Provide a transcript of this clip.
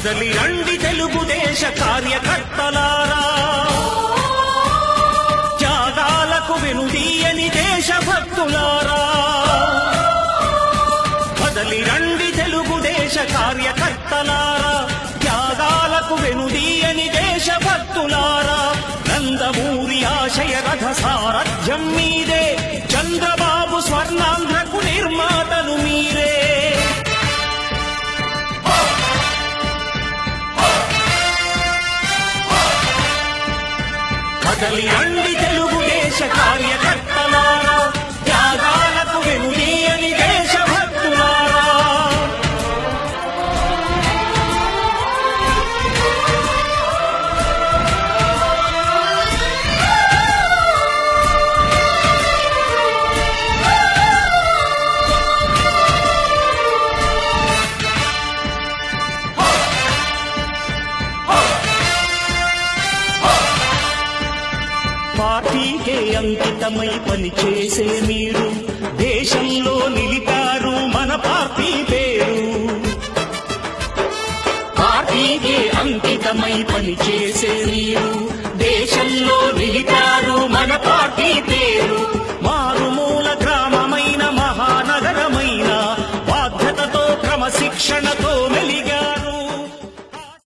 కదలి రండి తెలుగుదేశ కార్యకర్తలారా, త్యాగాలకు వెనుదీయని దేశభక్తులారా. కదలి రండి తెలుగుదేశ కార్యకర్తలారా, త్యాగాలకు వెనుదీయని దేశభక్తులారా. నందమూరి ఆశయ రథ సారథ్యం మీదే, చంద్రబాబు స్వర్ణాంధ్రకు నిర్మాతలు మీరే. కదలి రండి తెలుగుదేశ కార్యకర్తలారా, త్యాగాలకు వెనుదీయని దేశభక్తులారా. పార్టీకే అంకితమై పనిచేసే మీరు దేశంలో నిలిపారు మన పార్టీ పేరు. పార్టీకే అంకితమై పనిచేసే మీరు దేశంలో నిలిపారు మన పార్టీ పేరు.